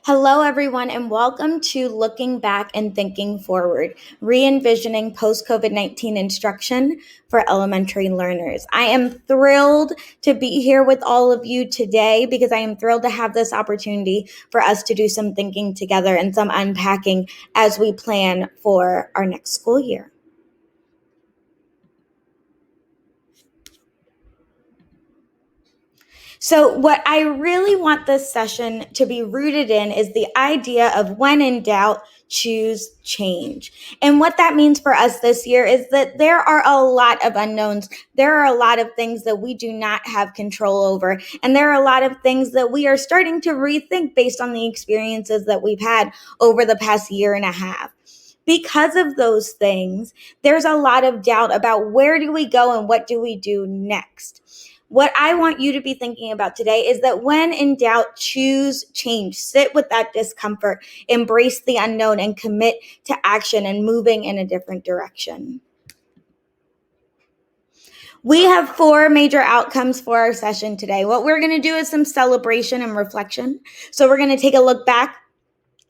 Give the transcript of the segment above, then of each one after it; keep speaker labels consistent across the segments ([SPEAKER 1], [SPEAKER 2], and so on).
[SPEAKER 1] Hello, everyone, and welcome to Looking Back and Thinking Forward, re-envisioning post-COVID-19 instruction for elementary learners. I am thrilled to be here with all of you today because I am thrilled to have this opportunity for us to do some thinking together and some unpacking as we plan for our next school year. So, what I really want this session to be rooted in is the idea of when in doubt, choose change. And what that means for us this year is that there are a lot of unknowns. There are a lot of things that we do not have control over. And there are a lot of things that we are starting to rethink based on the experiences that we've had over the past year and a half. Because of those things, there's a lot of doubt about where do we go and what do we do next. What I want you to be thinking about today is that when in doubt, choose change. Sit with that discomfort, embrace the unknown, and commit to action and moving in a different direction. We have four major outcomes for our session today. What we're going to do is some celebration and reflection. So we're going to take a look back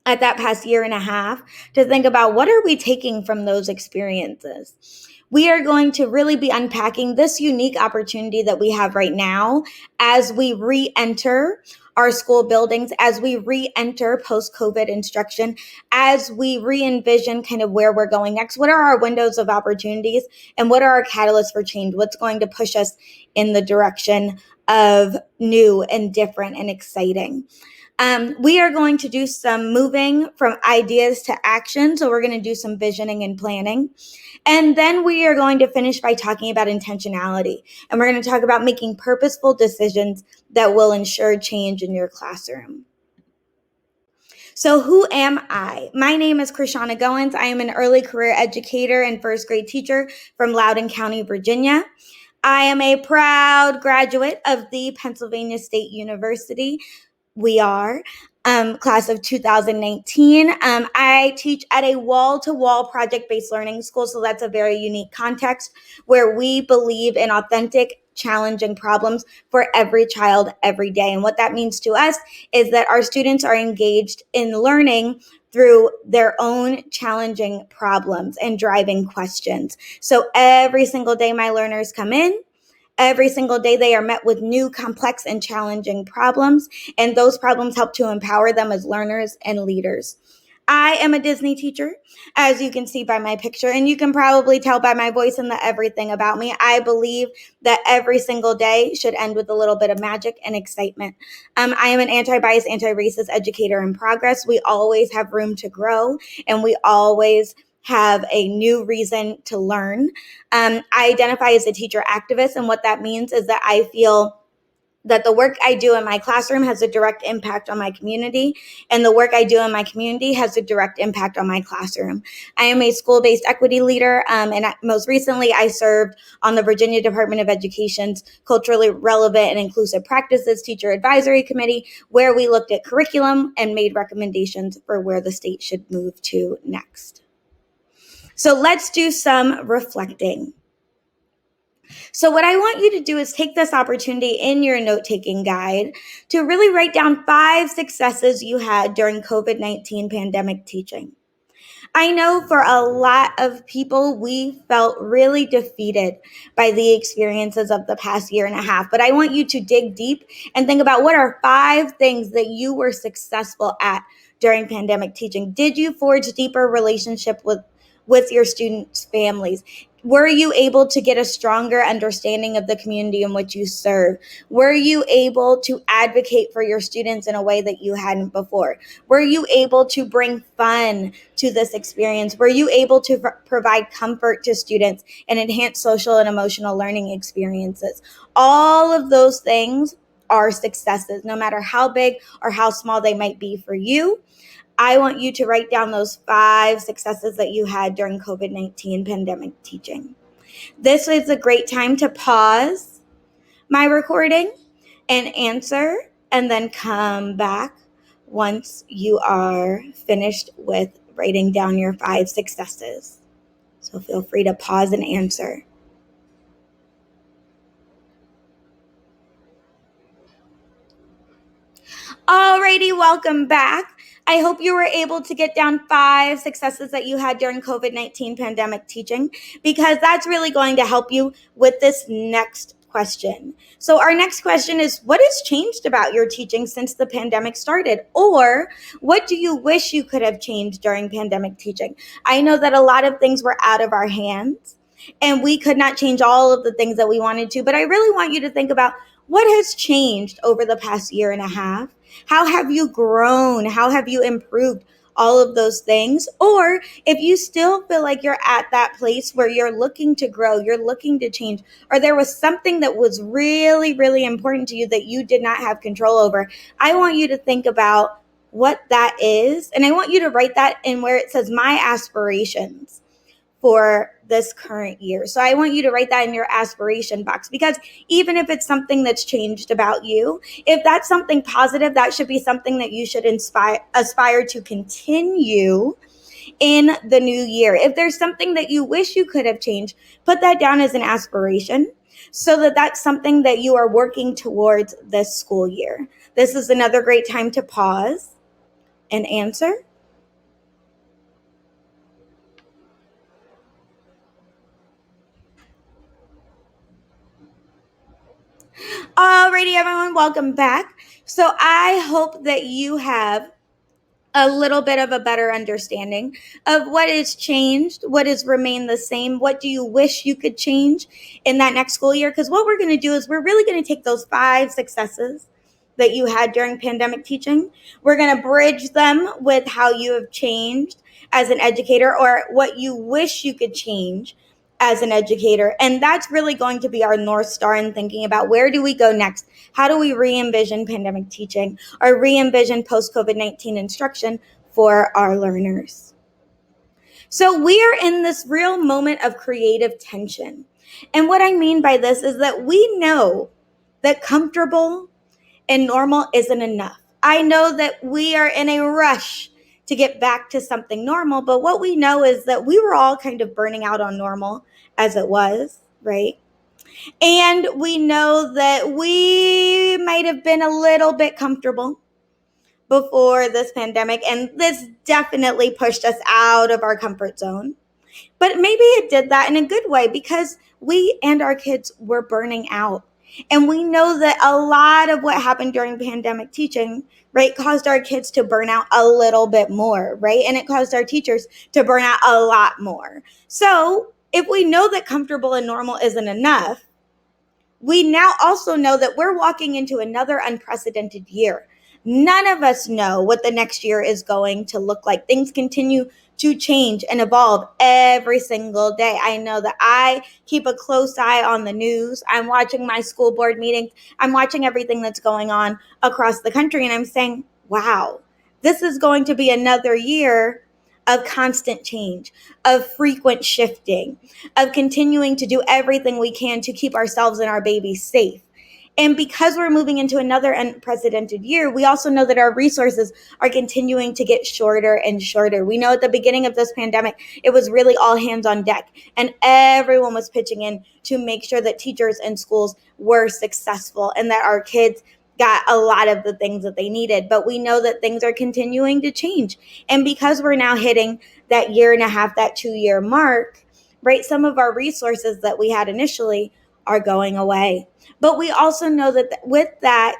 [SPEAKER 1] at that past year and a half to think about what are we taking from those experiences. We are going to really be unpacking this unique opportunity that we have right now as we re-enter our school buildings, as we re-enter post-COVID instruction, as we re-envision kind of where we're going next. What are our windows of opportunities and what are our catalysts for change? What's going to push us in the direction of new and different and exciting? We are going to do some moving from ideas to action. So we're going to do some visioning and planning. And then we are going to finish by talking about intentionality. And we're going to talk about making purposeful decisions that will ensure change in your classroom. So who am I? My name is Krishawna Goins. I am an early career educator and first grade teacher from Loudoun County, Virginia. I am a proud graduate of the Pennsylvania State University. We are class of 2019. I teach at a wall-to-wall project-based learning school, so that's a very unique context where we believe in authentic, challenging problems for every child every day. And what that means to us is that our students are engaged in learning through their own challenging problems and driving questions. So every single day my learners come in. Every single day, they are met with new, complex, and challenging problems, and those problems help to empower them as learners and leaders. I am a Disney teacher, as you can see by my picture, and you can probably tell by my voice and the everything about me. I believe that every single day should end with a little bit of magic and excitement. I am an anti-bias, anti-racist educator in progress. We always have room to grow, and we always have a new reason to learn. I identify as a teacher activist, and what that means is that I feel that the work I do in my classroom has a direct impact on my community, and the work I do in my community has a direct impact on my classroom. I am a school-based equity leader, and most recently I served on the Virginia Department of Education's Culturally Relevant and Inclusive Practices Teacher Advisory Committee, where we looked at curriculum and made recommendations for where the state should move to next. So let's do some reflecting. So what I want you to do is take this opportunity in your note-taking guide to really write down 5 successes you had during COVID-19 pandemic teaching. I know for a lot of people, we felt really defeated by the experiences of the past year and a half, but I want you to dig deep and think about what are 5 things that you were successful at during pandemic teaching. Did you forge deeper relationship with your students' families? Were you able to get a stronger understanding of the community in which you serve? Were you able to advocate for your students in a way that you hadn't before? Were you able to bring fun to this experience? Were you able to provide comfort to students and enhance social and emotional learning experiences? All of those things are successes, no matter how big or how small they might be for you. I want you to write down those 5 successes that you had during COVID-19 pandemic teaching. This is a great time to pause my recording and answer, and then come back once you are finished with writing down your 5 successes. So feel free to pause and answer. Alrighty, welcome back. I hope you were able to get down 5 successes that you had during COVID-19 pandemic teaching, because that's really going to help you with this next question. So our next question is, what has changed about your teaching since the pandemic started? Or what do you wish you could have changed during pandemic teaching? I know that a lot of things were out of our hands and we could not change all of the things that we wanted to, but I really want you to think about what has changed over the past year and a half. How have you grown? How have you improved? All of those things. Or if you still feel like you're at that place where you're looking to grow, you're looking to change, or there was something that was really, really important to you that you did not have control over, I want you to think about what that is. And I want you to write that in where it says my aspirations for this current year. So I want you to write that in your aspiration box, because even if it's something that's changed about you, if that's something positive, that should be something that you should aspire to continue in the new year. If there's something that you wish you could have changed, put that down as an aspiration so that that's something that you are working towards this school year. This is another great time to pause and answer. Alrighty, everyone, welcome back. So I hope that you have a little bit of a better understanding of what has changed, what has remained the same, what do you wish you could change in that next school year? Because what we're going to do is we're really going to take those 5 successes that you had during pandemic teaching. We're going to bridge them with how you have changed as an educator, or what you wish you could change as an educator. And that's really going to be our North Star in thinking about where do we go next? How do we re-envision pandemic teaching or re-envision post-COVID-19 instruction for our learners? So we are in this real moment of creative tension. And what I mean by this is that we know that comfortable and normal isn't enough. I know that we are in a rush to get back to something normal, but what we know is that we were all kind of burning out on normal as it was, right? And we know that we might have been a little bit comfortable before this pandemic, and this definitely pushed us out of our comfort zone. But maybe it did that in a good way, because we and our kids were burning out. And we know that a lot of what happened during pandemic teaching, right, caused our kids to burn out a little bit more, right? And it caused our teachers to burn out a lot more. So if we know that comfortable and normal isn't enough, we now also know that we're walking into another unprecedented year. None of us know what the next year is going to look like. Things continue to change and evolve every single day. I know that I keep a close eye on the news. I'm watching my school board meetings. I'm watching everything that's going on across the country. And I'm saying, wow, this is going to be another year of constant change, of frequent shifting, of continuing to do everything we can to keep ourselves and our babies safe. And because we're moving into another unprecedented year, we also know that our resources are continuing to get shorter and shorter. We know at the beginning of this pandemic, it was really all hands on deck, and everyone was pitching in to make sure that teachers and schools were successful and that our kids got a lot of the things that they needed. But we know that things are continuing to change. And because we're now hitting that year and a half, that 2-year mark, right, some of our resources that we had initially are going away. But we also know that with that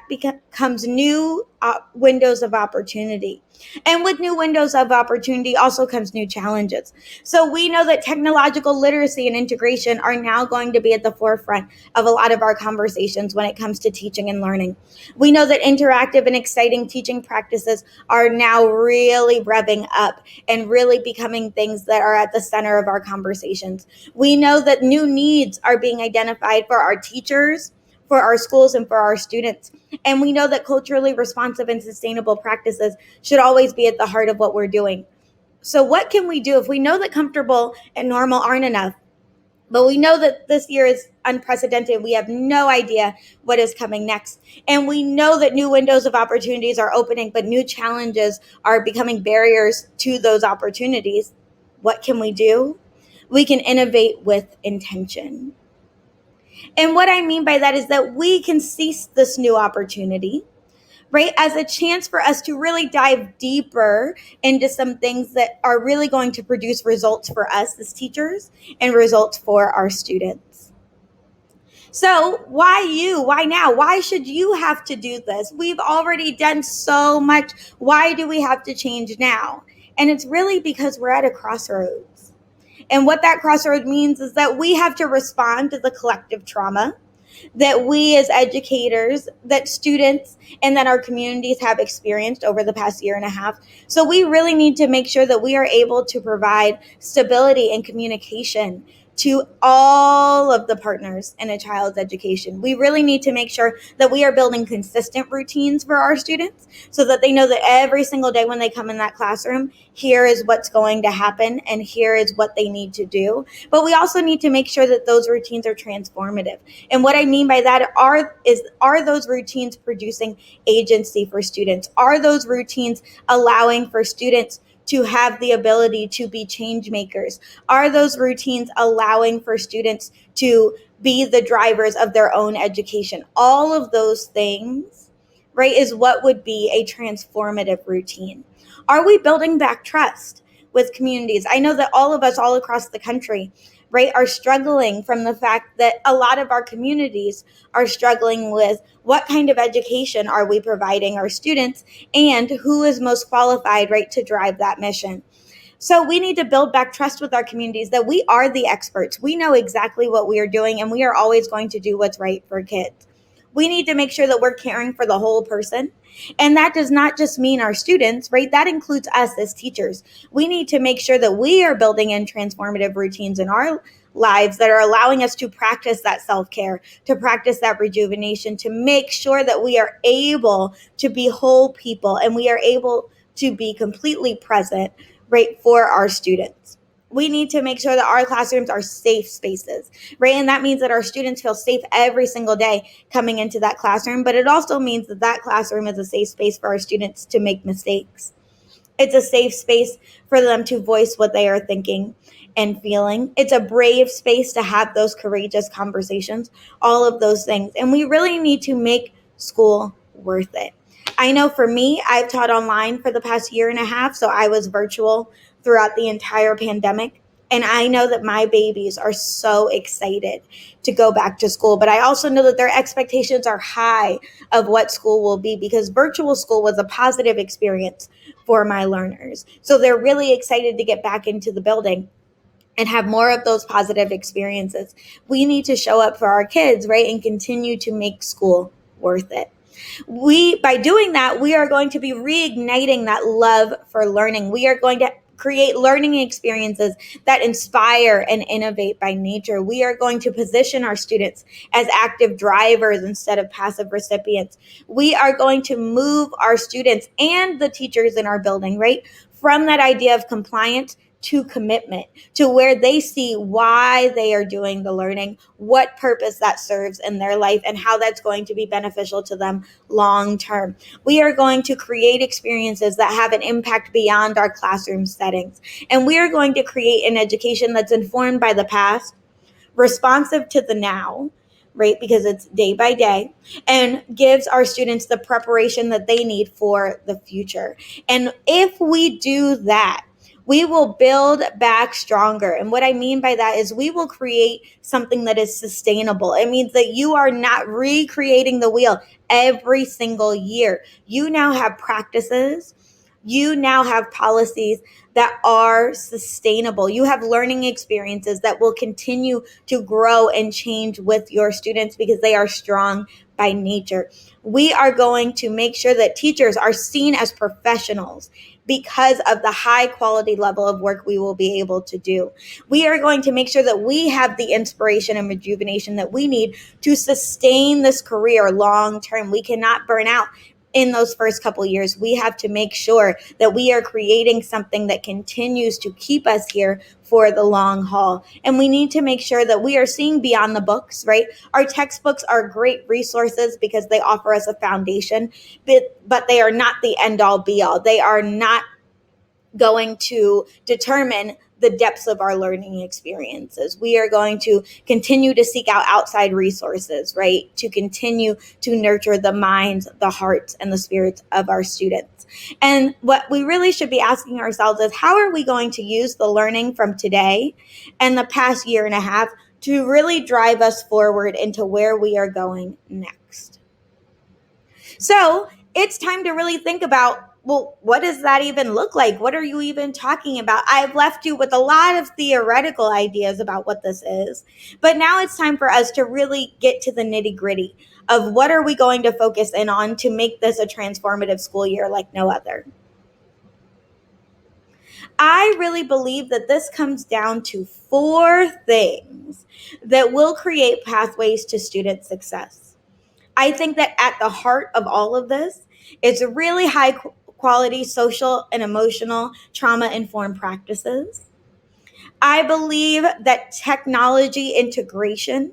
[SPEAKER 1] comes new windows of opportunity. And with new windows of opportunity also comes new challenges. So we know that technological literacy and integration are now going to be at the forefront of a lot of our conversations when it comes to teaching and learning. We know that interactive and exciting teaching practices are now really revving up and really becoming things that are at the center of our conversations. We know that new needs are being identified for our teachers, for our schools, and for our students. And we know that culturally responsive and sustainable practices should always be at the heart of what we're doing. So what can we do if we know that comfortable and normal aren't enough? But we know that this year is unprecedented. We have no idea what is coming next. And we know that new windows of opportunities are opening, but new challenges are becoming barriers to those opportunities. What can we do? We can innovate with intention. And what I mean by that is that we can seize this new opportunity, right? As a chance for us to really dive deeper into some things that are really going to produce results for us as teachers and results for our students. So why you? Why now? Why should you have to do this? We've already done so much. Why do we have to change now? And it's really because we're at a crossroads. And what that crossroad means is that we have to respond to the collective trauma that we as educators, that students, and that our communities have experienced over the past year and a half. So we really need to make sure that we are able to provide stability and communication to all of the partners in a child's education. We really need to make sure that we are building consistent routines for our students so that they know that every single day when they come in that classroom, here is what's going to happen and here is what they need to do. But we also need to make sure that those routines are transformative. And what I mean by that are those routines producing agency for students? Are those routines allowing for students to have the ability to be change makers? Are those routines allowing for students to be the drivers of their own education? All of those things, right, is what would be a transformative routine. Are we building back trust with communities? I know that all of us all across the country, right, are struggling from the fact that a lot of our communities are struggling with what kind of education are we providing our students and who is most qualified, right, to drive that mission. So we need to build back trust with our communities that we are the experts. We know exactly what we are doing and we are always going to do what's right for kids. We need to make sure that we're caring for the whole person. And that does not just mean our students, right? That includes us as teachers. We need to make sure that we are building in transformative routines in our lives that are allowing us to practice that self-care, to practice that rejuvenation, to make sure that we are able to be whole people and we are able to be completely present, right, for our students. We need to make sure that our classrooms are safe spaces, right? And that means that our students feel safe every single day coming into that classroom, but it also means that that classroom is a safe space for our students to make mistakes. It's a safe space for them to voice what they are thinking and feeling. It's a brave space to have those courageous conversations, all of those things. And we really need to make school worth it. I know for me, I've taught online for the past year and a half, so I was virtual throughout the entire pandemic. And I know that my babies are so excited to go back to school, but I also know that their expectations are high of what school will be because virtual school was a positive experience for my learners. So they're really excited to get back into the building and have more of those positive experiences. We need to show up for our kids, right, and continue to make school worth it. By doing that, we are going to be reigniting that love for learning. We are going to create learning experiences that inspire and innovate by nature. We are going to position our students as active drivers instead of passive recipients. We are going to move our students and the teachers in our building, right, from that idea of compliance to commitment, to where they see why they are doing the learning, what purpose that serves in their life, and how that's going to be beneficial to them long term. We are going to create experiences that have an impact beyond our classroom settings. And we are going to create an education that's informed by the past, responsive to the now, right? Because it's day by day, and gives our students the preparation that they need for the future. And if we do that, we will build back stronger. And what I mean by that is we will create something that is sustainable. It means that you are not recreating the wheel every single year. You now have practices. You now have policies that are sustainable. You have learning experiences that will continue to grow and change with your students because they are strong by nature. We are going to make sure that teachers are seen as professionals because of the high quality level of work we will be able to do. We are going to make sure that we have the inspiration and rejuvenation that we need to sustain this career long term. We cannot burn out in those first couple of years. We have to make sure that we are creating something that continues to keep us here for the long haul. And we need to make sure that we are seeing beyond the books, right? Our textbooks are great resources because they offer us a foundation, but they are not the end all be all. They are not going to determine the depths of our learning experiences. We are going to continue to seek out outside resources, right? To continue to nurture the minds, the hearts, and the spirits of our students. And what we really should be asking ourselves is, how are we going to use the learning from today and the past year and a half to really drive us forward into where we are going next? So it's time to really think about, well, what does that even look like? What are you even talking about? I've left you with a lot of theoretical ideas about what this is, but now it's time for us to really get to the nitty-gritty of what are we going to focus in on to make this a transformative school year like no other. I really believe that this comes down to 4 things that will create pathways to student success. I think that at the heart of all of this is really high quality social and emotional trauma-informed practices. I believe that technology integration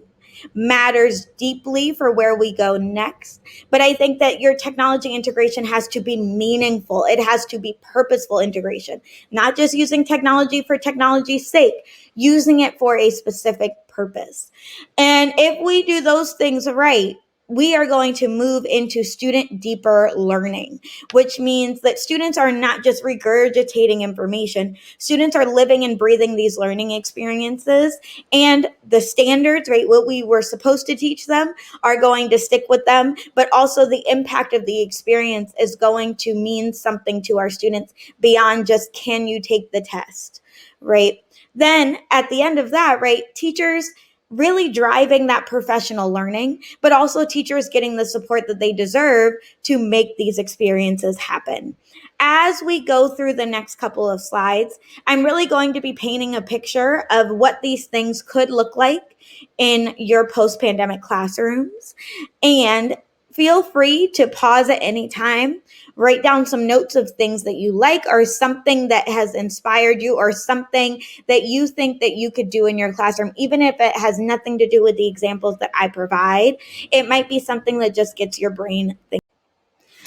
[SPEAKER 1] matters deeply for where we go next. But I think that your technology integration has to be meaningful. It has to be purposeful integration, not just using technology for technology's sake, using it for a specific purpose. And if we do those things right, we are going to move into student deeper learning, which means that students are not just regurgitating information. Students are living and breathing these learning experiences, and the standards, right, what we were supposed to teach them are going to stick with them, but also the impact of the experience is going to mean something to our students beyond just, can you take the test, right? Then at the end of that, right, teachers really driving that professional learning, but also teachers getting the support that they deserve to make these experiences happen. As we go through the next couple of slides, I'm really going to be painting a picture of what these things could look like in your post-pandemic classrooms. And feel free to pause at any time, write down some notes of things that you like or something that has inspired you or something that you think that you could do in your classroom, even if it has nothing to do with the examples that I provide. It might be something that just gets your brain thinking.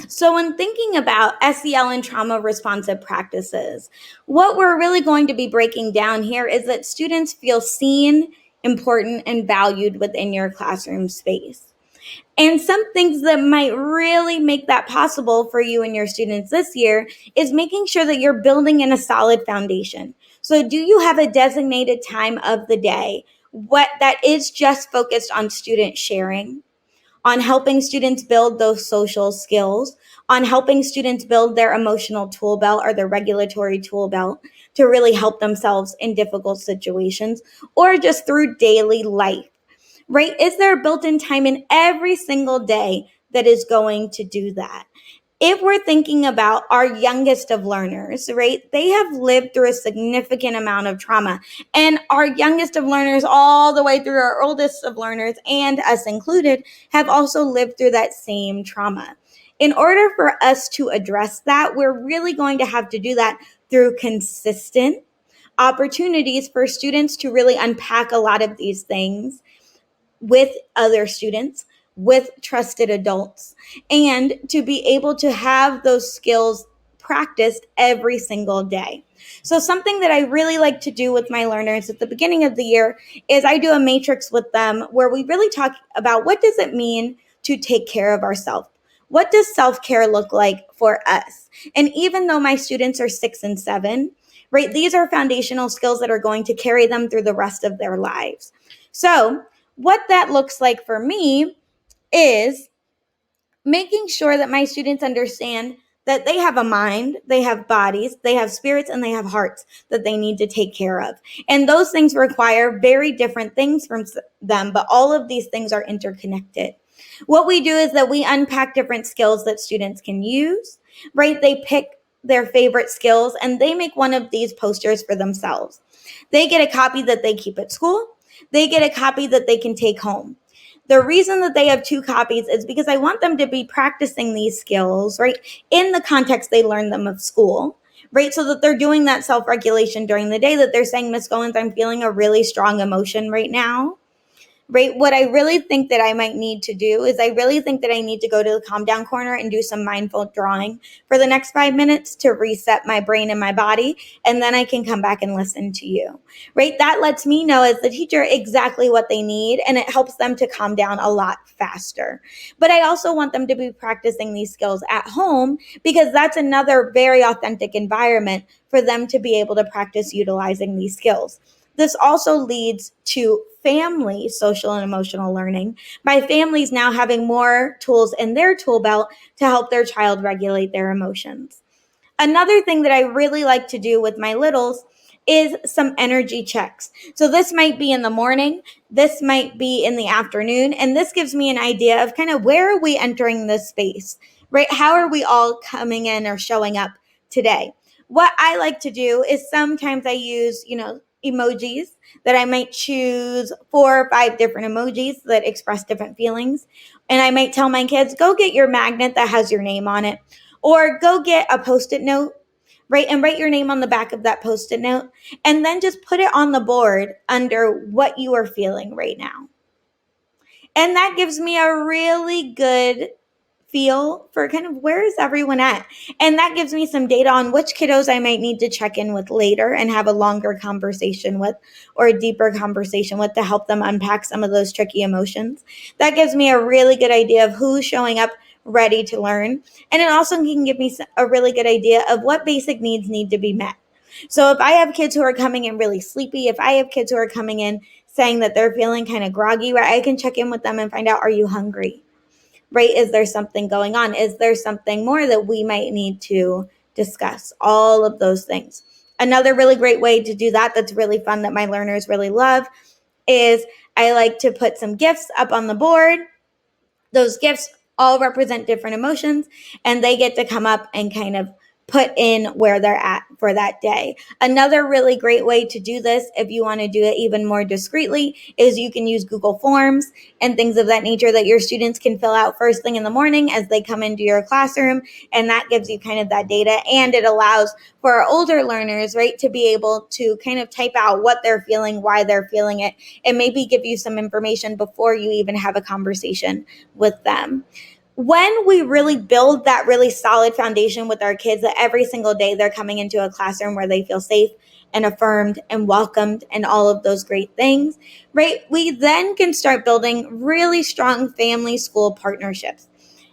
[SPEAKER 1] So when thinking about SEL and trauma responsive practices, what we're really going to be breaking down here is that students feel seen, important, and valued within your classroom space. And some things that might really make that possible for you and your students this year is making sure that you're building in a solid foundation. So do you have a designated time of the day that is just focused on student sharing, on helping students build those social skills, on helping students build their emotional tool belt or their regulatory tool belt to really help themselves in difficult situations, or just through daily life? Right? Is there a built-in time in every single day that is going to do that? If we're thinking about our youngest of learners, right, they have lived through a significant amount of trauma. And our youngest of learners, all the way through our oldest of learners, and us included, have also lived through that same trauma. In order for us to address that, we're really going to have to do that through consistent opportunities for students to really unpack a lot of these things with other students, with trusted adults, and to be able to have those skills practiced every single day. So something that I really like to do with my learners at the beginning of the year is I do a matrix with them where we really talk about, what does it mean to take care of ourselves? What does self-care look like for us? And even though my students are 6 and 7, right, these are foundational skills that are going to carry them through the rest of their lives. So what that looks like for me is making sure that my students understand that they have a mind, they have bodies, they have spirits, and they have hearts that they need to take care of. And those things require very different things from them, but all of these things are interconnected. What we do is that we unpack different skills that students can use, right? They pick their favorite skills and they make one of these posters for themselves. They get a copy that they keep at school. They get a copy that they can take home. The reason that they have 2 copies is because I want them to be practicing these skills, right, in the context they learned them of school, right, so that they're doing that self-regulation during the day, that they're saying, Miss Goins, I'm feeling a really strong emotion right now, right? What I really think that I might need to do is I really think that I need to go to the calm down corner and do some mindful drawing for the next 5 minutes to reset my brain and my body. And then I can come back and listen to you, right? That lets me know as the teacher exactly what they need, and it helps them to calm down a lot faster. But I also want them to be practicing these skills at home, because that's another very authentic environment for them to be able to practice utilizing these skills. This also leads to family social and emotional learning, by families now having more tools in their tool belt to help their child regulate their emotions. Another thing that I really like to do with my littles is some energy checks. So this might be in the morning, this might be in the afternoon, and this gives me an idea of kind of where are we entering this space, right? How are we all coming in or showing up today? What I like to do is sometimes I use, emojis that I might choose 4 or 5 different emojis that express different feelings. And I might tell my kids, go get your magnet that has your name on it, or go get a Post-it note, right? And write your name on the back of that Post-it note. And then just put it on the board under what you are feeling right now. And that gives me a really good feel for kind of where is everyone at. And that gives me some data on which kiddos I might need to check in with later and have a longer conversation with, or a deeper conversation with, to help them unpack some of those tricky emotions. That gives me a really good idea of who's showing up ready to learn. And it also can give me a really good idea of what basic needs need to be met. So if I have kids who are coming in really sleepy, if I have kids who are coming in saying that they're feeling kind of groggy, right, I can check in with them and find out, are you hungry? Right? Is there something going on? Is there something more that we might need to discuss? All of those things. Another really great way to do that, that's really fun, that my learners really love, is I like to put some gifts up on the board. Those gifts all represent different emotions, and they get to come up and kind of put in where they're at for that day. Another really great way to do this, if you want to do it even more discreetly, is you can use Google Forms and things of that nature that your students can fill out first thing in the morning as they come into your classroom. And that gives you kind of that data, and it allows for our older learners, right, to be able to kind of type out what they're feeling, why they're feeling it, and maybe give you some information before you even have a conversation with them. When we really build that really solid foundation with our kids, that every single day they're coming into a classroom where they feel safe and affirmed and welcomed and all of those great things, right? We then can start building really strong family school partnerships.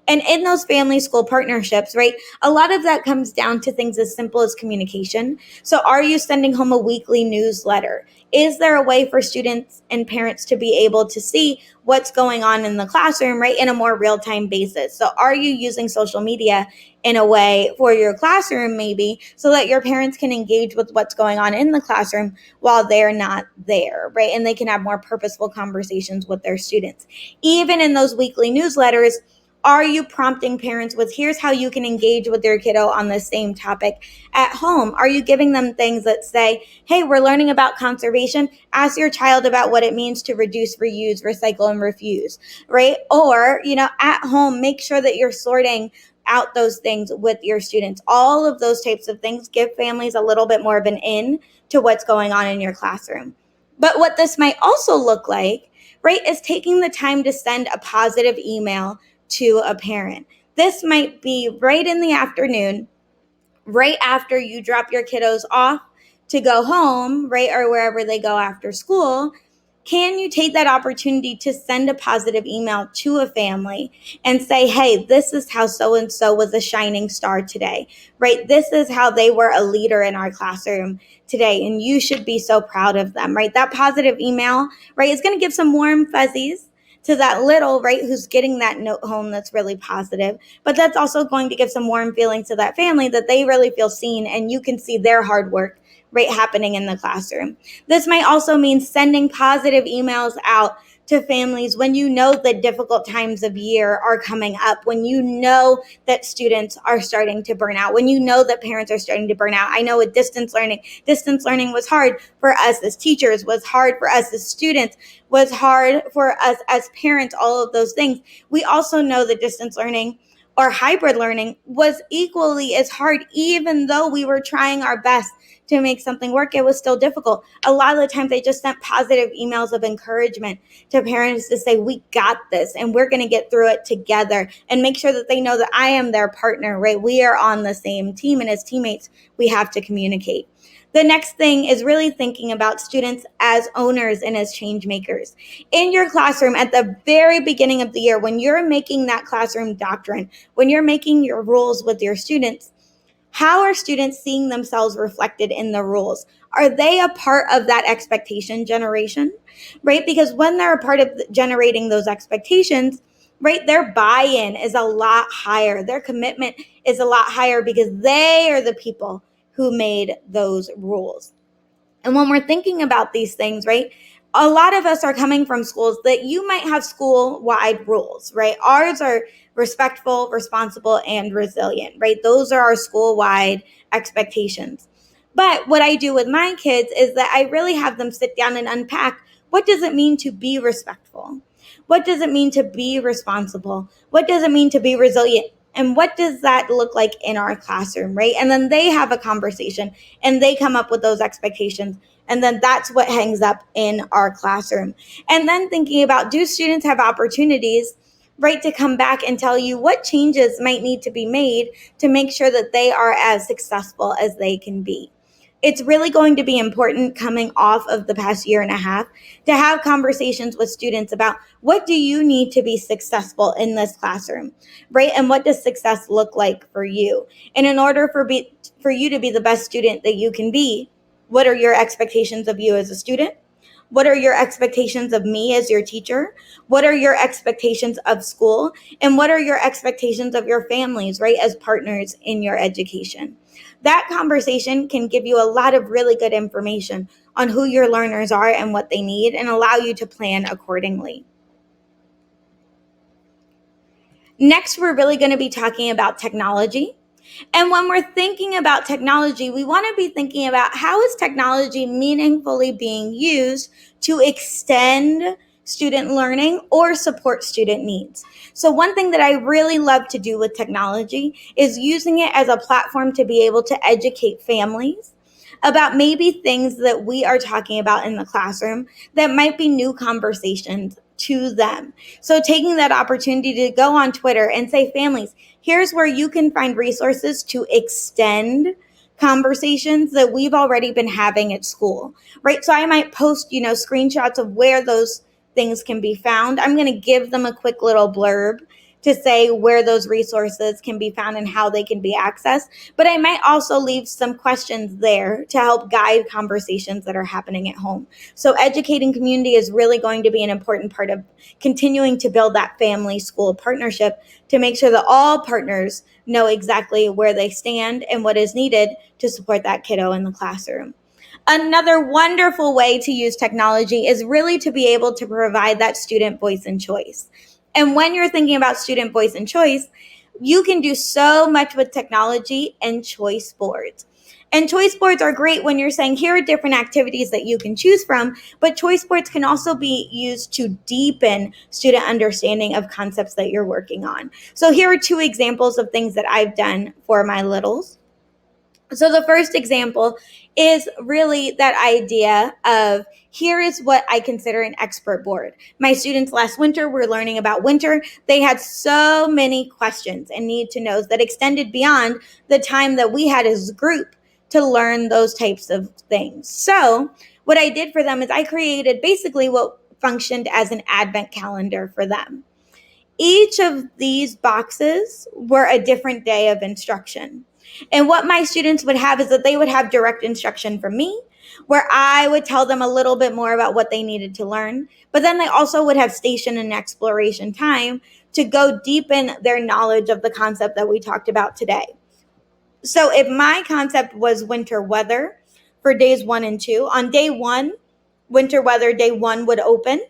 [SPEAKER 1] And in those family school partnerships, right, a lot of that comes down to things as simple as communication. So are you sending home a weekly newsletter? Is there a way for students and parents to be able to see what's going on in the classroom, right, in a more real-time basis? So are you using social media in a way for your classroom, maybe, so that your parents can engage with what's going on in the classroom while they're not there, right? And they can have more purposeful conversations with their students. Even in those weekly newsletters, are you prompting parents with, here's how you can engage with your kiddo on the same topic at home? Are you giving them things that say, hey, we're learning about conservation. Ask your child about what it means to reduce, reuse, recycle, and refuse, right? Or, at home, make sure that you're sorting out those things with your students. All of those types of things give families a little bit more of an in to what's going on in your classroom. But what this might also look like, right, is taking the time to send a positive email to a parent. This might be right in the afternoon, right after you drop your kiddos off to go home, right, or wherever they go after school. Can you take that opportunity to send a positive email to a family and say, hey, this is how so-and-so was a shining star today, right? This is how they were a leader in our classroom today, and you should be so proud of them, right? That positive email, right, is going to give some warm fuzzies to that little, right, who's getting that note home that's really positive. But that's also going to give some warm feelings to that family, that they really feel seen and you can see their hard work, right, happening in the classroom. This might also mean sending positive emails out to families when you know that difficult times of year are coming up, when you know that students are starting to burn out, when you know that parents are starting to burn out. I know with distance learning was hard for us as teachers, was hard for us as students, was hard for us as parents, all of those things. We also know that distance learning or hybrid learning was equally as hard. Even though we were trying our best to make something work, it was still difficult. A lot of the times I just sent positive emails of encouragement to parents to say, we got this and we're going to get through it together, and make sure that they know that I am their partner, right? We are on the same team, and as teammates, we have to communicate. The next thing is really thinking about students as owners and as change makers. In your classroom, at the very beginning of the year, when you're making that classroom doctrine, when you're making your rules with your students, how are students seeing themselves reflected in the rules? Are they a part of that expectation generation, right? Because when they're a part of generating those expectations, right, their buy-in is a lot higher. Their commitment is a lot higher because they are the people who made those rules. And when we're thinking about these things, right, a lot of us are coming from schools that you might have school-wide rules, right? Ours are respectful, responsible, and resilient, right? Those are our school-wide expectations. But what I do with my kids is that I really have them sit down and unpack, what does it mean to be respectful? What does it mean to be responsible? What does it mean to be resilient? And what does that look like in our classroom, right? And then they have a conversation and they come up with those expectations. And then that's what hangs up in our classroom. And then thinking about, do students have opportunities, right, to come back and tell you what changes might need to be made to make sure that they are as successful as they can be? It's really going to be important coming off of the past year and a half to have conversations with students about, what do you need to be successful in this classroom, right? And what does success look like for you? And in order for you to be the best student that you can be, what are your expectations of you as a student? What are your expectations of me as your teacher? What are your expectations of school? And what are your expectations of your families, right, as partners in your education? That conversation can give you a lot of really good information on who your learners are and what they need, and allow you to plan accordingly. Next, we're really going to be talking about technology. And when we're thinking about technology, we want to be thinking about, how is technology meaningfully being used to extend student learning or support student needs? So one thing that I really love to do with technology is using it as a platform to be able to educate families about maybe things that we are talking about in the classroom that might be new conversations to them. So taking that opportunity to go on Twitter and say, families, here's where you can find resources to extend conversations that we've already been having at school, right? So I might post, screenshots of where those things can be found. I'm going to give them a quick little blurb to say where those resources can be found and how they can be accessed. But I might also leave some questions there to help guide conversations that are happening at home. So educating community is really going to be an important part of continuing to build that family school partnership, to make sure that all partners know exactly where they stand and what is needed to support that kiddo in the classroom. Another wonderful way to use technology is really to be able to provide that student voice and choice. And when you're thinking about student voice and choice, you can do so much with technology and choice boards. And choice boards are great when you're saying, here are different activities that you can choose from, but choice boards can also be used to deepen student understanding of concepts that you're working on. So here are two examples of things that I've done for my littles. So the first example is really that idea of, here is what I consider an expert board. My students last winter were learning about winter. They had so many questions and need to knows that extended beyond the time that we had as a group to learn those types of things. So what I did for them is I created basically what functioned as an advent calendar for them. Each of these boxes were a different day of instruction. And what my students would have is that they would have direct instruction from me, where I would tell them a little bit more about what they needed to learn. But then they also would have station and exploration time to go deepen their knowledge of the concept that we talked about today. So if my concept was winter weather for days 1 and 2, on day 1, winter weather day 1 would open.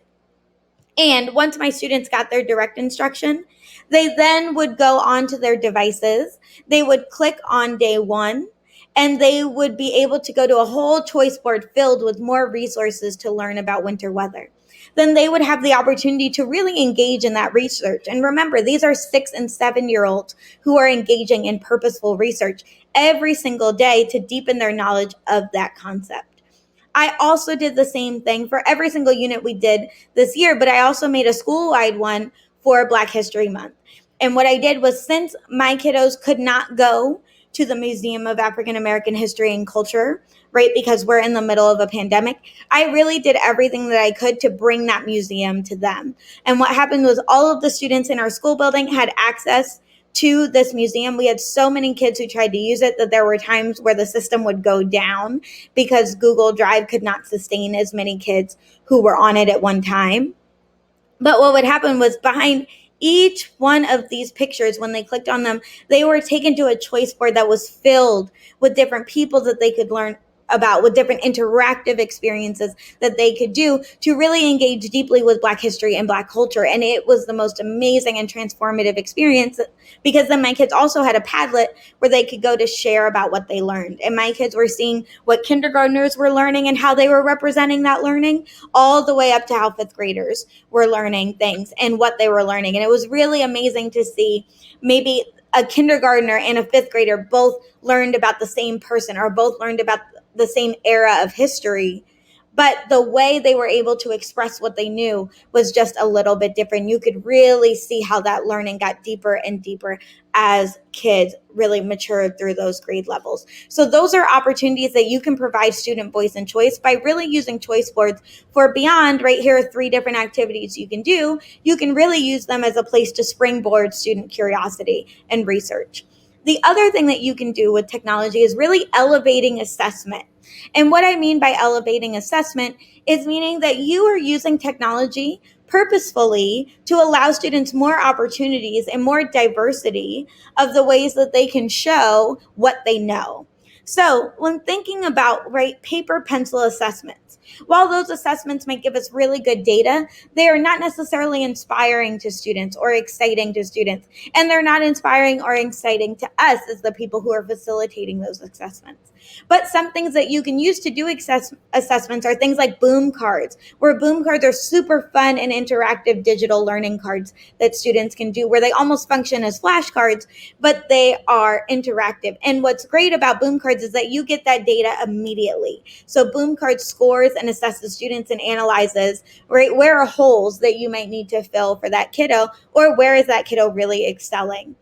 [SPEAKER 1] And once my students got their direct instruction, they then would go onto their devices. They would click on day 1, and they would be able to go to a whole choice board filled with more resources to learn about winter weather. then they would have the opportunity to really engage in that research. And remember, these are 6 and 7-year-olds who are engaging in purposeful research every single day to deepen their knowledge of that concept. I also did the same thing for every single unit we did this year, but I also made a school-wide one for Black History Month. And what I did was, since my kiddos could not go to the Museum of African American History and Culture, right, because we're in the middle of a pandemic, I really did everything that I could to bring that museum to them. And what happened was, all of the students in our school building had access to this museum. We had so many kids who tried to use it that there were times where the system would go down because Google Drive could not sustain as many kids who were on it at one time. But what would happen was, behind each one of these pictures, when they clicked on them, they were taken to a choice board that was filled with different people that they could learn about, with different interactive experiences that they could do to really engage deeply with Black history and Black culture. And it was the most amazing and transformative experience, because then my kids also had a Padlet where they could go to share about what they learned. And my kids were seeing what kindergartners were learning and how they were representing that learning, all the way up to how 5th graders were learning things and what they were learning. And it was really amazing to see maybe a kindergartner and a 5th grader both learned about the same person, or both learned about the same era of history, but the way they were able to express what they knew was just a little bit different. You could really see how that learning got deeper and deeper as kids really matured through those grade levels. So those are opportunities that you can provide student voice and choice by really using choice boards for beyond. Right here are 3 different activities you can do. You can really use them as a place to springboard student curiosity and research. The other thing that you can do with technology is really elevating assessment. And what I mean by elevating assessment is meaning that you are using technology purposefully to allow students more opportunities and more diversity of the ways that they can show what they know. So when thinking about, right, paper pencil assessments, while those assessments might give us really good data, they are not necessarily inspiring to students or exciting to students. And they're not inspiring or exciting to us as the people who are facilitating those assessments. But some things that you can use to do assessments are things like boom cards, where boom cards are super fun and interactive digital learning cards that students can do, where they almost function as flashcards, but they are interactive. And what's great about boom cards is that you get that data immediately. So boom cards scores and assesses students and analyzes, right, where are holes that you might need to fill for that kiddo, or where is that kiddo really excelling,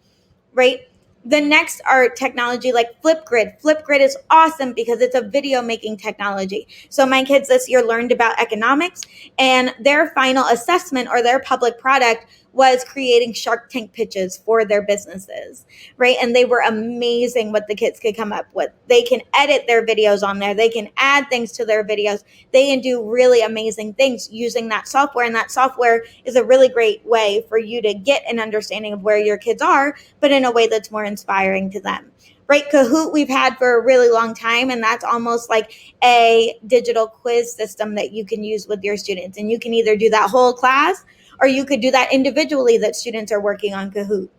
[SPEAKER 1] right? The next are technology like Flipgrid. Flipgrid is awesome because it's a video making technology. So my kids this year learned about economics, and their final assessment, or their public product, was creating Shark Tank pitches for their businesses, right? And they were amazing what the kids could come up with. They can edit their videos on there. They can add things to their videos. They can do really amazing things using that software. And that software is a really great way for you to get an understanding of where your kids are, but in a way that's more inspiring to them. Right, Kahoot we've had for a really long time, and that's almost like a digital quiz system that you can use with your students. And you can either do that whole class, or you could do that individually, that students are working on Kahoot.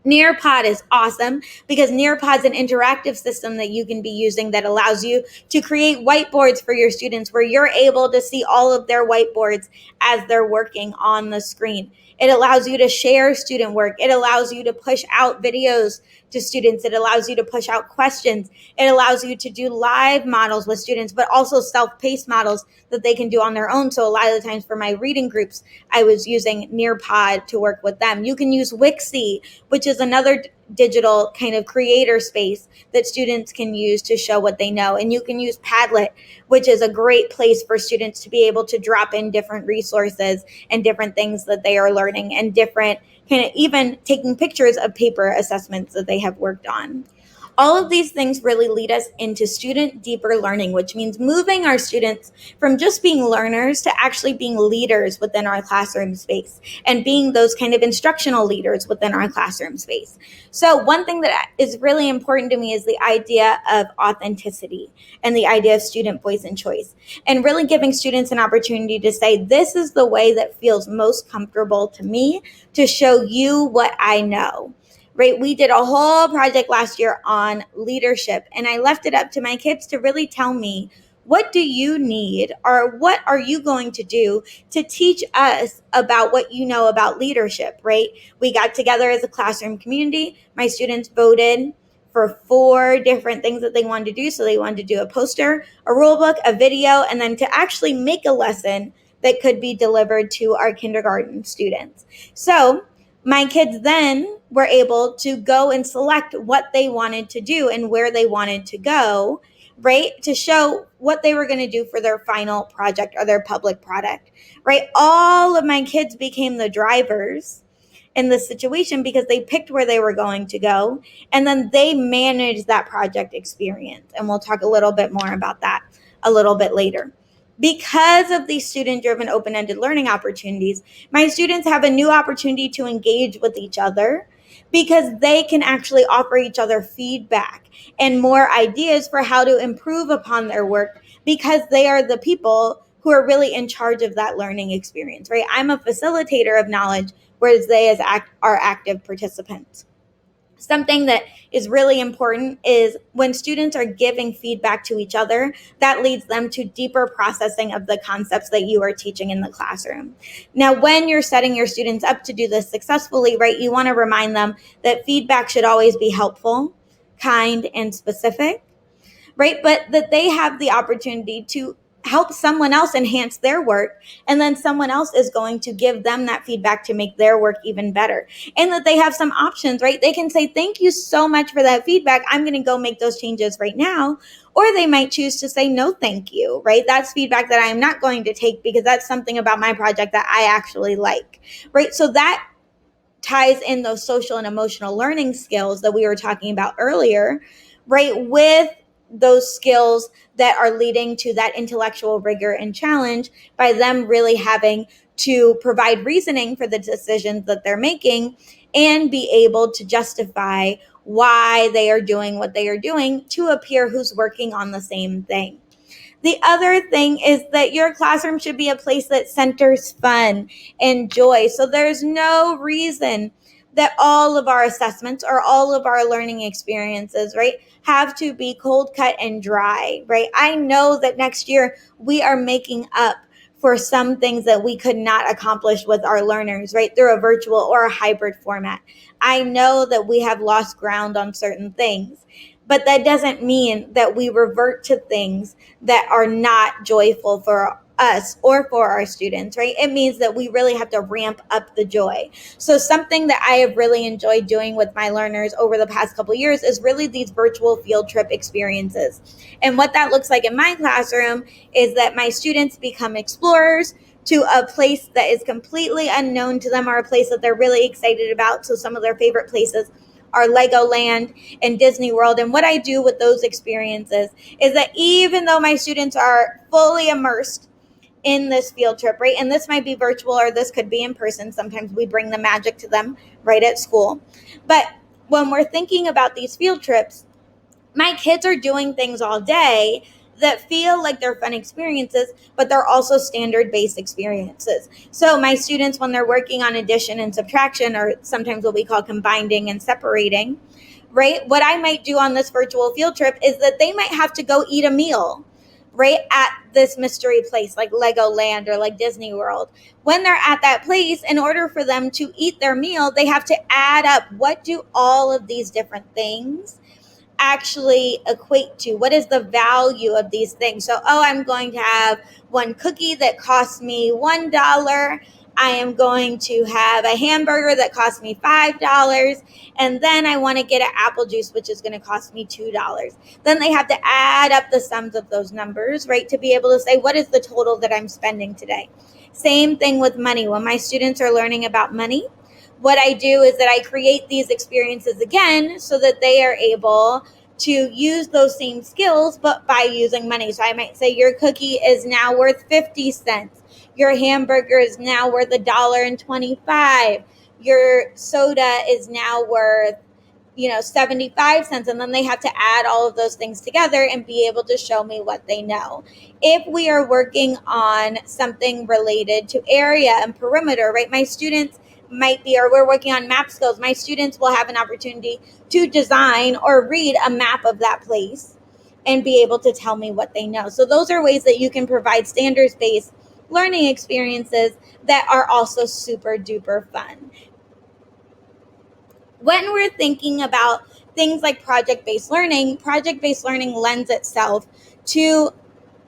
[SPEAKER 1] Nearpod is awesome because Nearpod is an interactive system that you can be using that allows you to create whiteboards for your students, where you're able to see all of their whiteboards as they're working on the screen. It allows you to share student work. It allows you to push out videos to students. It allows you to push out questions. It allows you to do live models with students, but also self-paced models that they can do on their own. So a lot of the times for my reading groups, I was using Nearpod to work with them. You can use Wixie, which is another digital kind of creator space that students can use to show what they know. And you can use Padlet, which is a great place for students to be able to drop in different resources and different things that they are learning, and different kind of even taking pictures of paper assessments that they have worked on. All of these things really lead us into student deeper learning, which means moving our students from just being learners to actually being leaders within our classroom space, and being those kind of instructional leaders within our classroom space. So one thing that is really important to me is the idea of authenticity and the idea of student voice and choice, and really giving students an opportunity to say, this is the way that feels most comfortable to me to show you what I know. Right? We did a whole project last year on leadership, and I left it up to my kids to really tell me What do you need, or what are you going to do to teach us about what you know about leadership, right? We got together as a classroom community. My students voted for 4 different things that they wanted to do. So they wanted to do a poster, a rule book, a video, and then to actually make a lesson that could be delivered to our kindergarten students. So my kids then were able to go and select what they wanted to do and where they wanted to go, right? To show what they were going to do for their final project or their public product, right? All of my kids became the drivers in this situation because they picked where they were going to go, and then they managed that project experience. And we'll talk a little bit more about that a little bit later. Because of these student-driven open-ended learning opportunities, my students have a new opportunity to engage with each other because they can actually offer each other feedback and more ideas for how to improve upon their work, because they are the people who are really in charge of that learning experience, right? I'm a facilitator of knowledge, whereas they are active participants. Something that is really important is when students are giving feedback to each other, that leads them to deeper processing of the concepts that you are teaching in the classroom. Now, when you're setting your students up to do this successfully, right, you want to remind them that feedback should always be helpful, kind, and specific, right? But that they have the opportunity to help someone else enhance their work, and then someone else is going to give them that feedback to make their work even better. And that they have some options, right? They can say, thank you so much for that feedback, I'm going to go make those changes right now. Or they might choose to say, no, thank you, right? That's feedback that I am not going to take because that's something about my project that I actually like, right? So that ties in those social and emotional learning skills that we were talking about earlier, right, with those skills that are leading to that intellectual rigor and challenge, by them really having to provide reasoning for the decisions that they're making and be able to justify why they are doing what they are doing to a peer who's working on the same thing. The other thing is that your classroom should be a place that centers fun and joy. So there's no reason that all of our assessments or all of our learning experiences, right, have to be cold cut and dry, right? I know that next year we are making up for some things that we could not accomplish with our learners, right, through a virtual or a hybrid format. I know that we have lost ground on certain things, but that doesn't mean that we revert to things that are not joyful for us or for our students, right? It means that we really have to ramp up the joy. So something that I have really enjoyed doing with my learners over the past couple of years is really these virtual field trip experiences. And what that looks like in my classroom is that my students become explorers to a place that is completely unknown to them, or a place that they're really excited about. So some of their favorite places are Legoland and Disney World. And what I do with those experiences is that even though my students are fully immersed in this field trip, right, and this might be virtual or this could be in person, sometimes we bring the magic to them right at school. But when we're thinking about these field trips, my kids are doing things all day that feel like they're fun experiences, but they're also standard-based experiences. So my students, when they're working on addition and subtraction, or sometimes what we call combining and separating, right, what I might do on this virtual field trip is that they might have to go eat a meal, right, at this mystery place like Legoland or like Disney World. When they're at that place, in order for them to eat their meal, they have to add up, what do all of these different things actually equate to? What is the value of these things? So, oh, I'm going to have one cookie that costs me $1. I am going to have a hamburger that costs me $5. And then I want to get an apple juice, which is going to cost me $2. Then they have to add up the sums of those numbers, right, to be able to say, what is the total that I'm spending today? Same thing with money. When my students are learning about money, what I do is that I create these experiences again so that they are able to use those same skills, but by using money. So I might say your cookie is now worth 50 cents. Your hamburger is now worth $1.25. Your soda is now worth 75 cents. And then they have to add all of those things together and be able to show me what they know. If we are working on something related to area and perimeter, right, my students might be, or we're working on map skills, my students will have an opportunity to design or read a map of that place and be able to tell me what they know. So those are ways that you can provide standards-based learning experiences that are also super duper fun. When we're thinking about things like project-based learning lends itself to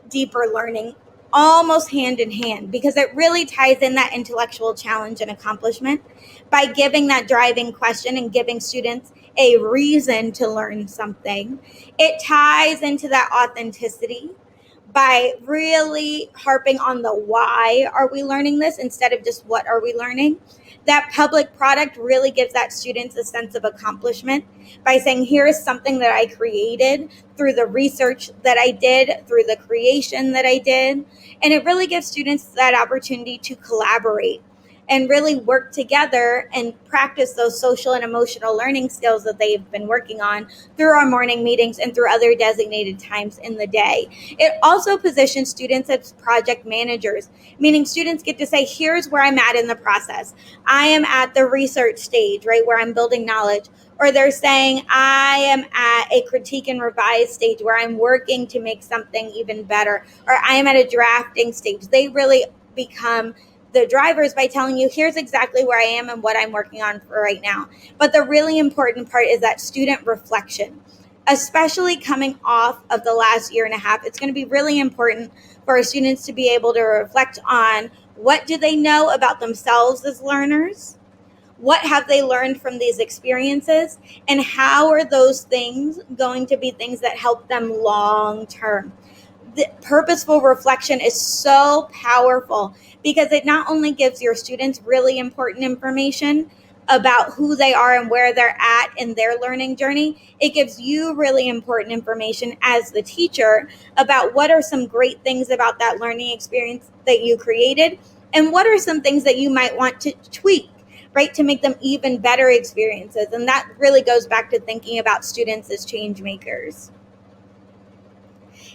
[SPEAKER 1] deeper learning almost hand in hand, because it really ties in that intellectual challenge and accomplishment by giving that driving question and giving students a reason to learn something. It ties into that authenticity by really harping on the why are we learning this instead of just what are we learning. That public product really gives that students a sense of accomplishment by saying, here is something that I created through the research that I did, through the creation that I did. And it really gives students that opportunity to collaborate and really work together and practice those social and emotional learning skills that they've been working on through our morning meetings and through other designated times in the day. It also positions students as project managers, meaning students get to say, here's where I'm at in the process. I am at the research stage, right, where I'm building knowledge. Or they're saying, I am at a critique and revise stage where I'm working to make something even better. Or I am at a drafting stage. They really become the drivers by telling you, here's exactly where I am and what I'm working on for right now. But the really important part is that student reflection, especially coming off of the last year and a half. It's going to be really important for our students to be able to reflect on, what do they know about themselves as learners? What have they learned from these experiences? And how are those things going to be things that help them long term? The purposeful reflection is so powerful because it not only gives your students really important information about who they are and where they're at in their learning journey, it gives you really important information as the teacher about what are some great things about that learning experience that you created, and what are some things that you might want to tweak, right, to make them even better experiences. And that really goes back to thinking about students as change makers.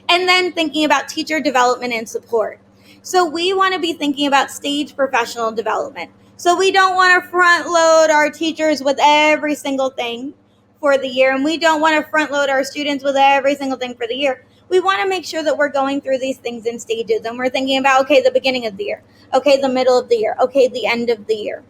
[SPEAKER 1] And then thinking about teacher development and support. So we want to be thinking about stage professional development. So we don't want to front load our teachers with every single thing for the year, and we don't want to front load our students with every single thing for the year. We want to make sure that we're going through these things in stages, and we're thinking about, okay, the beginning of the year, okay, the middle of the year, okay, the end of the year.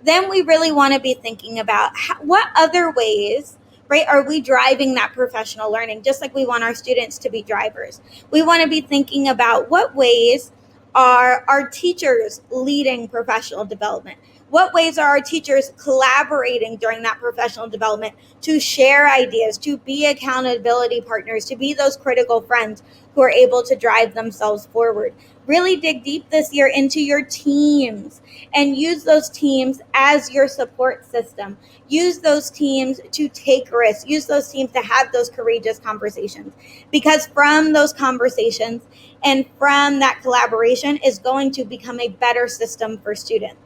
[SPEAKER 1] Then we really want to be thinking about what other ways, right, are we driving that professional learning, just like we want our students to be drivers. We want to be thinking about what ways are our teachers leading professional development. What ways are our teachers collaborating during that professional development to share ideas, to be accountability partners, to be those critical friends who are able to drive themselves forward? Really dig deep this year into your teams and use those teams as your support system. Use those teams to take risks. Use those teams to have those courageous conversations. Because from those conversations and from that collaboration is going to become a better system for students.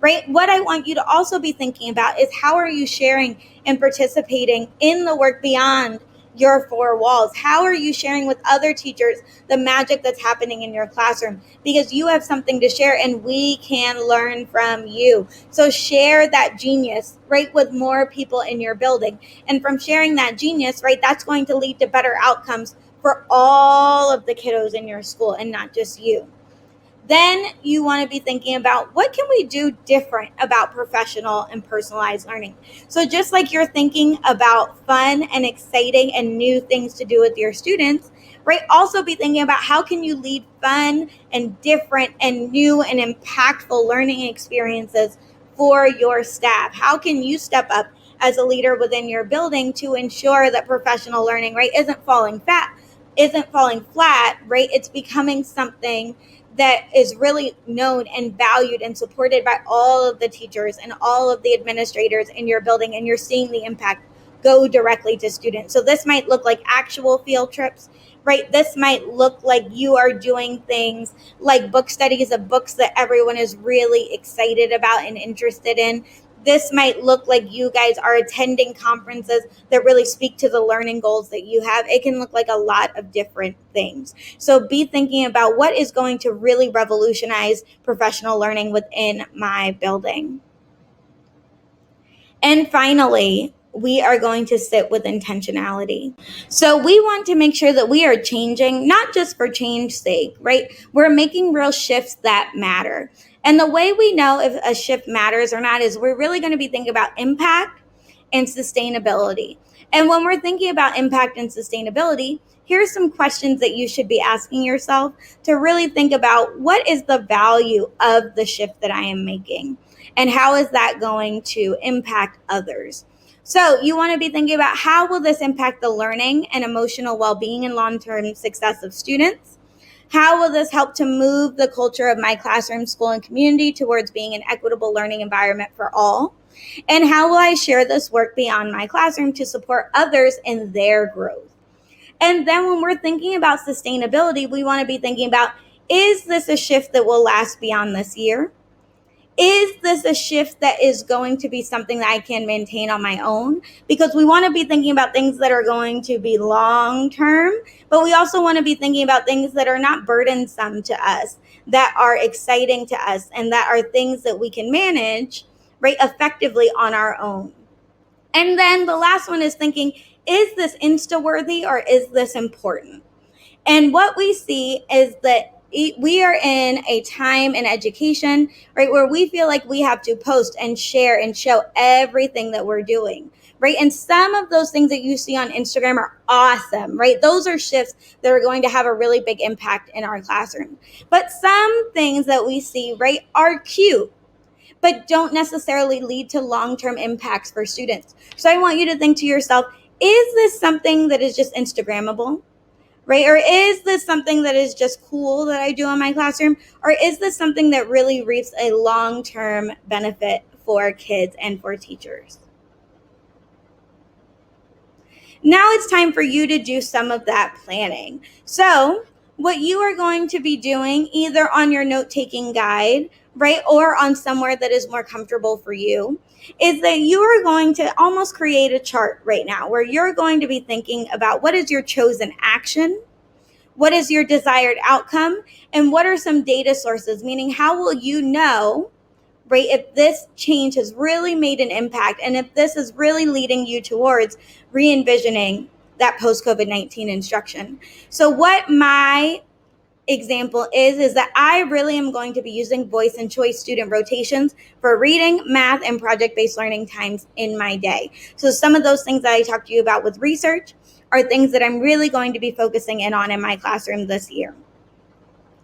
[SPEAKER 1] Right? What I want you to also be thinking about is, how are you sharing and participating in the work beyond your four walls? How are you sharing with other teachers the magic that's happening in your classroom? Because you have something to share and we can learn from you. So share that genius, right, with more people in your building. And from sharing that genius, right, that's going to lead to better outcomes for all of the kiddos in your school and not just you. Then you want to be thinking about, what can we do different about professional and personalized learning? So just like you're thinking about fun and exciting and new things to do with your students, right? Also be thinking about, how can you lead fun and different and new and impactful learning experiences for your staff? How can you step up as a leader within your building to ensure that professional learning, right, isn't falling flat, right? It's becoming something that is really known and valued and supported by all of the teachers and all of the administrators in your building, and you're seeing the impact go directly to students. So this might look like actual field trips, right? This might look like you are doing things like book studies of books that everyone is really excited about and interested in. This might look like you guys are attending conferences that really speak to the learning goals that you have. It can look like a lot of different things. So be thinking about, what is going to really revolutionize professional learning within my building. And finally, we are going to sit with intentionality. So we want to make sure that we are changing, not just for change's sake, right? We're making real shifts that matter. And the way we know if a shift matters or not is we're really going to be thinking about impact and sustainability. And when we're thinking about impact and sustainability, here's some questions that you should be asking yourself to really think about: what is the value of the shift that I am making? And how is that going to impact others? So you want to be thinking about: how will this impact the learning and emotional well-being and long-term success of students? How will this help to move the culture of my classroom, school, and community towards being an equitable learning environment for all? And how will I share this work beyond my classroom to support others in their growth? And then when we're thinking about sustainability, we want to be thinking about: is this a shift that will last beyond this year? Is this a shift that is going to be something that I can maintain on my own? Because we want to be thinking about things that are going to be long term, but we also want to be thinking about things that are not burdensome to us, that are exciting to us, and that are things that we can manage, right, effectively on our own. And then the last one is thinking: is this Insta worthy or is this important? And what we see is that we are in a time in education, right, where we feel like we have to post and share and show everything that we're doing, right? And some of those things that you see on Instagram are awesome, right? Those are shifts that are going to have a really big impact in our classroom. But some things that we see, right, are cute, but don't necessarily lead to long-term impacts for students. So I want you to think to yourself: is this something that is just Instagrammable? Right? Or is this something that is just cool that I do in my classroom? Or is this something that really reaps a long-term benefit for kids and for teachers? Now it's time for you to do some of that planning. So what you are going to be doing, either on your note-taking guide, right, or on somewhere that is more comfortable for you, is that you are going to almost create a chart right now where you're going to be thinking about: what is your chosen action? What is your desired outcome? And what are some data sources? Meaning, how will you know, right, if this change has really made an impact and if this is really leading you towards re-envisioning that post-COVID-19 instruction? So what my example is that I really am going to be using voice and choice student rotations for reading, math, and project-based learning times in my day. So some of those things that I talked to you about with research are things that I'm really going to be focusing in on in my classroom this year.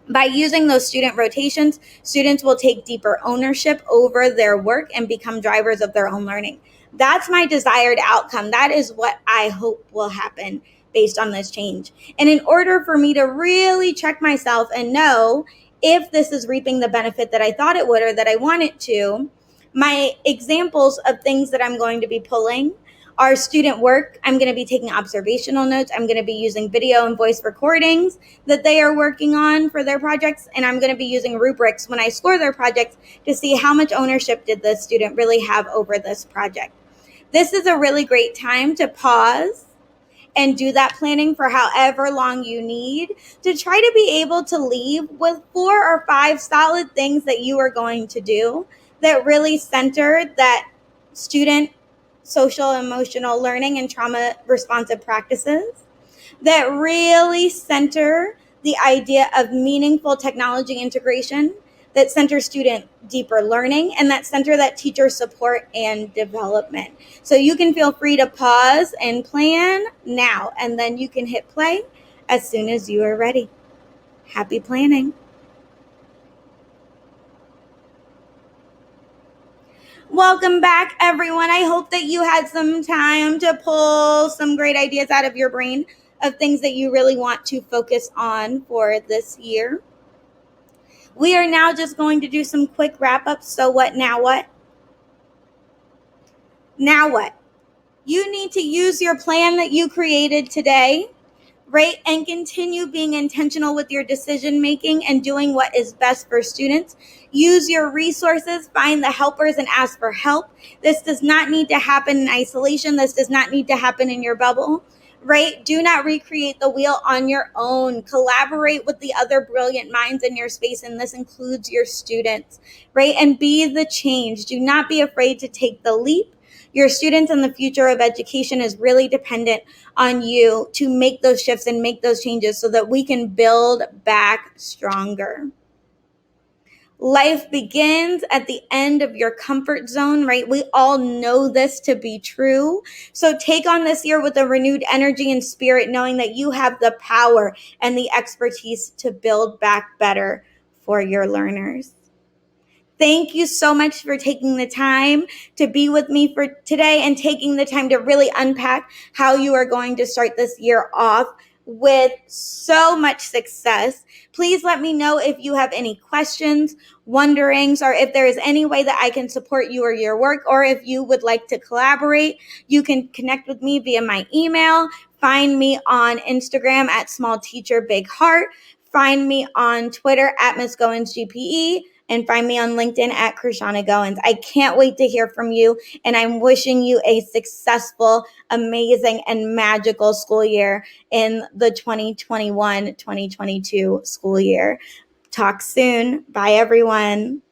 [SPEAKER 1] By using those student rotations, students will take deeper ownership over their work and become drivers of their own learning. That's my desired outcome. That is what I hope will happen based on this change. And in order for me to really check myself and know if this is reaping the benefit that I thought it would or that I want it to, my examples of things that I'm going to be pulling are student work. I'm going to be taking observational notes. I'm going to be using video and voice recordings that they are working on for their projects. And I'm going to be using rubrics when I score their projects to see how much ownership did the student really have over this project. This is a really great time to pause and do that planning for however long you need to try to be able to leave with 4 or 5 solid things that you are going to do that really center that student social emotional learning and trauma responsive practices, that really center the idea of meaningful technology integration, that center student deeper learning, and that center that teacher support and development. So you can feel free to pause and plan now, and then you can hit play as soon as you are ready. Happy planning. Welcome back, everyone. I hope that you had some time to pull some great ideas out of your brain of things that you really want to focus on for this year. We are now just going to do some quick wrap-ups. So what, now what? Now what? You need to use your plan that you created today, right? And continue being intentional with your decision making and doing what is best for students. Use your resources, find the helpers, and ask for help. This does not need to happen in isolation. This does not need to happen in your bubble, right? Do not recreate the wheel on your own. Collaborate with the other brilliant minds in your space, and this includes your students, right? And be the change. Do not be afraid to take the leap. Your students and the future of education is really dependent on you to make those shifts and make those changes so that we can build back stronger. Life begins at the end of your comfort zone, right? We all know this to be true. So take on this year with a renewed energy and spirit, knowing that you have the power and the expertise to build back better for your learners. Thank you so much for taking the time to be with me for today and taking the time to really unpack how you are going to start this year off with so much success. Please let me know if you have any questions, wonderings, or if there is any way that I can support you or your work, or if you would like to collaborate. You can connect with me via my email. Find me on Instagram at Small Teacher Big Heart. Find me on Twitter at Miss Goins GPE. And find me on LinkedIn at Krishawna Goins. I can't wait to hear from you, and I'm wishing you a successful, amazing, and magical school year in the 2021-2022 school year. Talk soon. Bye, everyone.